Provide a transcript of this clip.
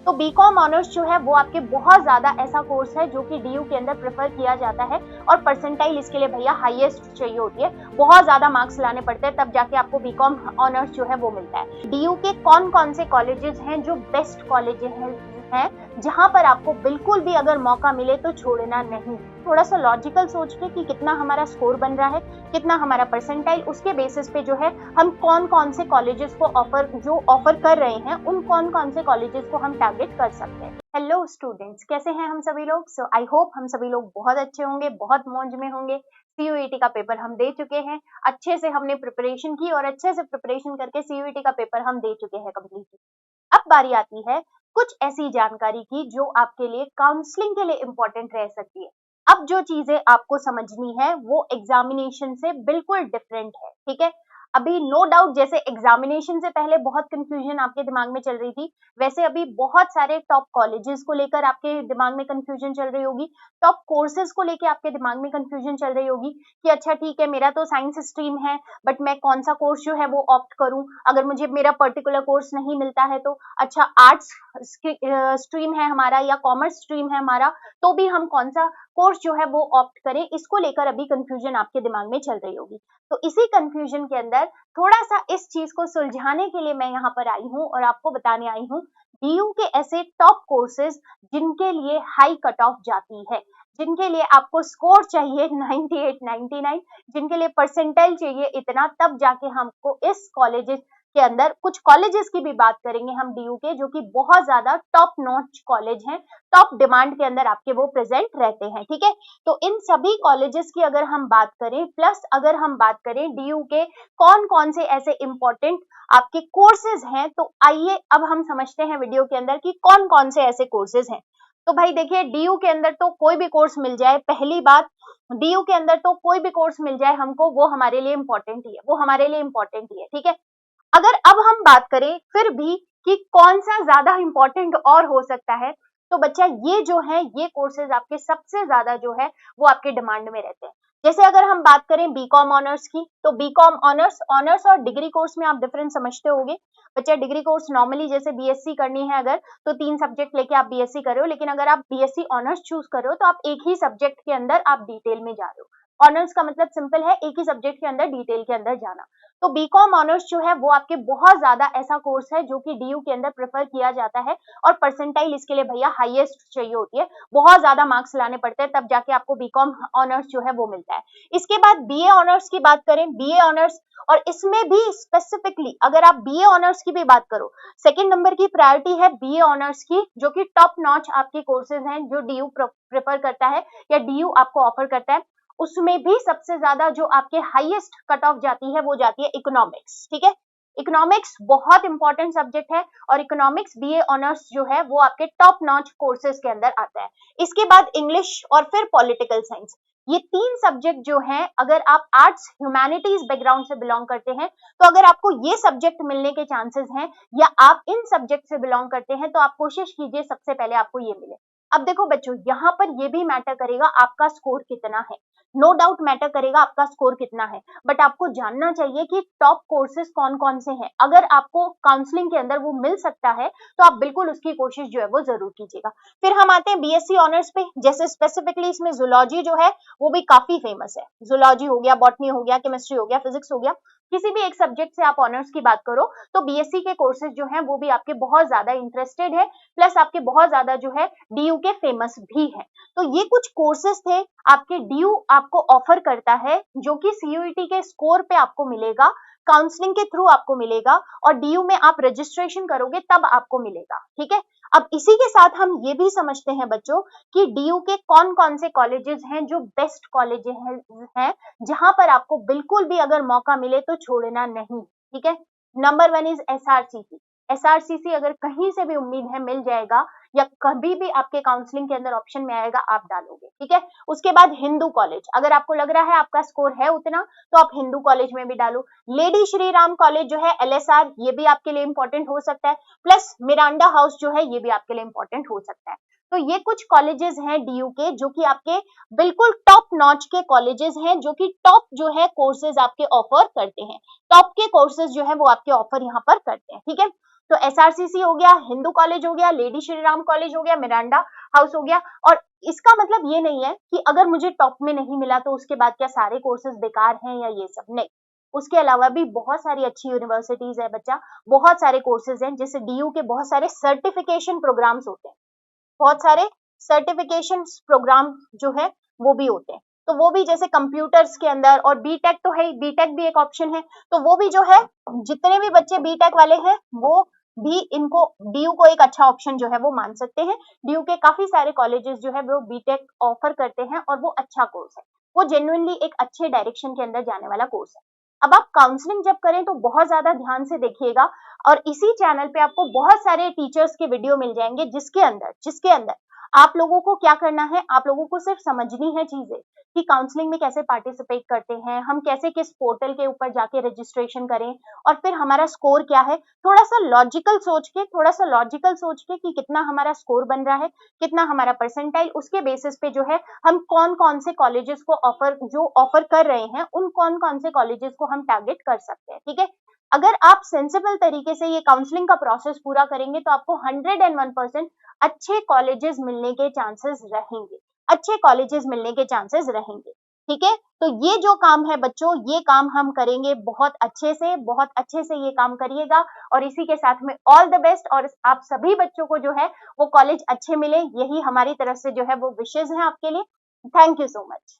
तो BCom honours जो है वो आपके बहुत ज्यादा ऐसा कोर्स है जो कि डीयू के अंदर प्रेफर किया जाता है और परसेंटाइल इसके लिए भैया हाईएस्ट चाहिए होती है, बहुत ज्यादा मार्क्स लाने पड़ते हैं तब जाके आपको बीकॉम ऑनर्स जो है वो मिलता है। डीयू के कौन कौन से कॉलेजेस हैं जो बेस्ट कॉलेजेस हैं जहां पर आपको बिल्कुल भी अगर मौका मिले तो छोड़ना नहीं। थोड़ा सा लॉजिकल सोच के कि कितना हमारा स्कोर बन रहा है, कितना हमारा परसेंटाइल, उसके बेसिस पे जो है हम कौन कौन से कॉलेजेस को ऑफर कर रहे हैं उन कौन कौन से कॉलेजेस को हम टारगेट कर सकते हैं। हेलो स्टूडेंट्स, कैसे हैं हम सभी लोग? सो आई होप हम सभी लोग बहुत अच्छे होंगे, बहुत मौज में होंगे। सीयूईटी का पेपर हम दे चुके हैं, अच्छे से हमने प्रिपरेशन की और अच्छे से प्रिपरेशन करके सीयूईटी का पेपर हम दे चुके हैं कंप्लीट। अब बारी आती है कुछ ऐसी जानकारी की जो आपके लिए काउंसलिंग के लिए इंपॉर्टेंट रह सकती है। अब जो चीजें आपको समझनी है वो एग्जामिनेशन से बिल्कुल डिफरेंट है, ठीक है। अभी नो डाउट जैसे एग्जामिनेशन से पहले बहुत कंफ्यूजन आपके दिमाग में चल रही थी, वैसे अभी बहुत सारे टॉप कॉलेजेस को लेकर आपके दिमाग में कंफ्यूजन चल रही होगी, टॉप कोर्सेज को लेकर आपके दिमाग में कंफ्यूजन चल रही होगी कि अच्छा ठीक है, मेरा तो साइंस स्ट्रीम है बट मैं कौन सा कोर्स जो है वो ऑप्ट करूं, अगर मुझे मेरा पर्टिकुलर कोर्स नहीं मिलता है तो अच्छा आर्ट्स स्ट्रीम है हमारा या कॉमर्स स्ट्रीम है हमारा, तो भी हम कौन सा कोर्स जो है वो ऑप्ट करें, इसको लेकर अभी कंफ्यूजन आपके दिमाग में चल रही होगी। तो इसी कंफ्यूजन के अंदर थोड़ा सा इस चीज को सुलझाने के लिए मैं यहाँ पर आई हूँ और आपको बताने आई हूँ डीयू के ऐसे टॉप कोर्सेज जिनके लिए हाई कट ऑफ जाती है, जिनके लिए आपको स्कोर चाहिए 98, 99, जिनके लिए परसेंटाइल चाहिए इतना, तब जाके हमको इस कॉलेजेस के अंदर कुछ कॉलेजेस की भी बात करेंगे हम डीयू के, जो कि बहुत ज्यादा टॉप नॉच कॉलेज हैं, टॉप डिमांड के अंदर आपके वो प्रेजेंट रहते हैं, ठीक है। तो इन सभी कॉलेजेस की अगर हम बात करें, प्लस अगर हम बात करें डीयू के कौन कौन से ऐसे इंपॉर्टेंट आपके कोर्सेज हैं, तो आइए अब हम समझते हैं वीडियो के अंदर कि कौन कौन से ऐसे कोर्सेज हैं। तो भाई देखिए, डीयू के अंदर तो कोई भी कोर्स मिल जाए, पहली बात डीयू के अंदर तो कोई भी कोर्स मिल जाए हमको, वो हमारे लिए इंपॉर्टेंट ही है, वो हमारे लिए इंपॉर्टेंट ही है, ठीक है। अगर अब हम बात करें फिर भी कि कौन सा ज्यादा इंपॉर्टेंट और हो सकता है, तो बच्चा ये जो है ये कोर्सेज आपके सबसे ज्यादा जो है वो आपके डिमांड में रहते हैं। जैसे अगर हम बात करें बीकॉम ऑनर्स की, तो बीकॉम ऑनर्स और डिग्री कोर्स में आप डिफरेंस समझते होंगे। बच्चा डिग्री कोर्स नॉर्मली जैसे बीएससी करनी है अगर, तो 3 सब्जेक्ट लेके आप बीएससी कर रहे हो, लेकिन अगर आप बीएससी ऑनर्स चूज कर रहे हो तो आप एक ही सब्जेक्ट के अंदर आप डिटेल में जा रहे हो। ऑनर्स का मतलब सिंपल है, एक ही सब्जेक्ट के अंदर डिटेल के अंदर जाना। तो बीकॉम ऑनर्स जो है वो आपके बहुत ज्यादा ऐसा कोर्स है जो कि डीयू के अंदर प्रेफर किया जाता है और परसेंटाइल इसके लिए भैया हाईएस्ट चाहिए होती है, बहुत ज्यादा मार्क्स लाने पड़ते हैं तब जाके आपको बीकॉम ऑनर्स जो है वो मिलता है। इसके बाद बीए ऑनर्स की बात करें, बीए ऑनर्स, और इसमें भी स्पेसिफिकली अगर आप बीए ऑनर्स की भी बात करो, सेकंड नंबर की प्रायोरिटी है बीए ऑनर्स की, जो कि टॉप नॉच आपके कोर्सेज हैं जो डीयू प्रेफर करता है या डीयू आपको ऑफर करता है। उसमें भी सबसे ज्यादा जो आपके हाईएस्ट कट ऑफ जाती है वो जाती है इकोनॉमिक्स, ठीक है। इकोनॉमिक्स बहुत इंपॉर्टेंट सब्जेक्ट है और इकोनॉमिक्स बीए ऑनर्स जो है वो आपके टॉप नॉच कोर्सेज के अंदर आता है। इसके बाद इंग्लिश और फिर पॉलिटिकल साइंस, ये 3 सब्जेक्ट जो हैं, अगर आप आर्ट्स ह्यूमैनिटीज बैकग्राउंड से बिलोंग करते हैं तो अगर आपको ये सब्जेक्ट मिलने के चांसेस हैं या आप इन सब्जेक्ट से बिलोंग करते हैं तो आप कोशिश कीजिए सबसे पहले आपको ये मिले। अब देखो बच्चों, यहाँ पर ये भी मैटर करेगा आपका स्कोर कितना है, नो डाउट मैटर करेगा आपका स्कोर कितना है, बट आपको जानना चाहिए कि टॉप कोर्सेज कौन कौन से हैं। अगर आपको काउंसलिंग के अंदर वो मिल सकता है तो आप बिल्कुल उसकी कोशिश जो है वो जरूर कीजिएगा। फिर हम आते हैं बीएससी ऑनर्स पे, जैसे स्पेसिफिकली इसमें जूलॉजी जो है वो भी काफी फेमस है। जूलॉजी हो गया, बॉटनी हो गया, केमिस्ट्री हो गया, फिजिक्स हो गया, किसी भी एक सब्जेक्ट से आप ऑनर्स की बात करो तो बीएससी के कोर्सेज जो हैं वो भी आपके बहुत ज्यादा इंटरेस्टेड है, प्लस आपके बहुत ज्यादा जो है डीयू के फेमस भी है। तो ये कुछ कोर्सेज थे आपके डीयू आपको ऑफर करता है, जो कि सीयूईटी के स्कोर पे आपको मिलेगा, काउंसलिंग के थ्रू आपको मिलेगा और डीयू में आप रजिस्ट्रेशन करोगे तब आपको मिलेगा, ठीक है। अब इसी के साथ हम ये भी समझते हैं बच्चों कि डीयू के कौन कौन से कॉलेजेस हैं जो बेस्ट कॉलेजेस हैं जहां पर आपको बिल्कुल भी अगर मौका मिले तो छोड़ना नहीं, ठीक है। Number 1 is SRCC. एसआरसीसी अगर कहीं से भी उम्मीद है मिल जाएगा या कभी भी आपके काउंसलिंग के अंदर ऑप्शन में आएगा, आप डालोगे, ठीक है। उसके बाद हिंदू कॉलेज, अगर आपको लग रहा है आपका स्कोर है उतना तो आप हिंदू कॉलेज में भी डालो। लेडी श्री राम कॉलेज जो है एलएसआर, ये भी आपके लिए इंपॉर्टेंट हो सकता है, प्लस मिरांडा हाउस जो है ये भी आपके लिए इंपॉर्टेंट हो सकता है। तो ये कुछ कॉलेजेस हैं डीयू के जो कि आपके बिल्कुल टॉप नॉच के कॉलेजेस हैं, जो कि टॉप जो है कोर्सेज आपके ऑफर करते हैं, टॉप के कोर्सेज जो है वो आपके ऑफर यहाँ पर करते हैं, ठीक है। तो SRCC हो गया, हिंदू कॉलेज हो गया, लेडी श्री राम कॉलेज हो गया, मिरांडा हाउस हो गया। और इसका मतलब ये नहीं है कि अगर मुझे टॉप में नहीं मिला तो उसके बाद क्या सारे कोर्सेज बेकार हैं या ये सब, नहीं। उसके अलावा भी बहुत सारी अच्छी यूनिवर्सिटीज है बच्चा, बहुत सारे कोर्सेज हैं, जैसे DU के बहुत सारे सर्टिफिकेशन प्रोग्राम्स होते हैं, बहुत सारे सर्टिफिकेशन प्रोग्राम जो है वो भी होते हैं। तो वो भी जैसे कंप्यूटर्स के अंदर, और बीटेक तो है, बीटेक भी एक ऑप्शन है। तो वो भी जो है, जितने भी बच्चे बीटेक वाले हैं वो भी इनको DU को एक अच्छा ऑप्शन जो है वो मान सकते हैं। DU के काफी सारे कॉलेजेस जो है वो बीटेक ऑफर करते हैं और वो अच्छा कोर्स है, वो जेन्युइनली एक अच्छे डायरेक्शन के अंदर जाने वाला कोर्स है। अब आप काउंसलिंग जब करें तो बहुत ज्यादा ध्यान से देखिएगा, और इसी चैनल पे आपको बहुत सारे टीचर्स के वीडियो मिल जाएंगे जिसके अंदर आप लोगों को क्या करना है, आप लोगों को सिर्फ समझनी है चीजें कि काउंसलिंग में कैसे पार्टिसिपेट करते हैं हम, कैसे किस पोर्टल के ऊपर जाके रजिस्ट्रेशन करें, और फिर हमारा स्कोर क्या है। थोड़ा सा लॉजिकल सोच के कि कितना हमारा स्कोर बन रहा है, कितना हमारा परसेंटाइल, उसके बेसिस पे जो है हम कौन कौन से कॉलेजेस को ऑफर कर रहे हैं, उन कौन कौन से कॉलेजेस को हम टारगेट कर सकते हैं, ठीक है। अगर आप सेंसिबल तरीके से ये काउंसलिंग का प्रोसेस पूरा करेंगे तो आपको 101% अच्छे कॉलेजेस मिलने के चांसेस रहेंगे, अच्छे कॉलेजेस मिलने के चांसेस रहेंगे, ठीक है। तो ये जो काम है बच्चों, ये काम हम करेंगे बहुत अच्छे से ये काम करिएगा। और इसी के साथ में ऑल द बेस्ट, और आप सभी बच्चों को जो है वो कॉलेज अच्छे मिले, यही हमारी तरफ से जो है वो विशेष है आपके लिए। Thank you so much.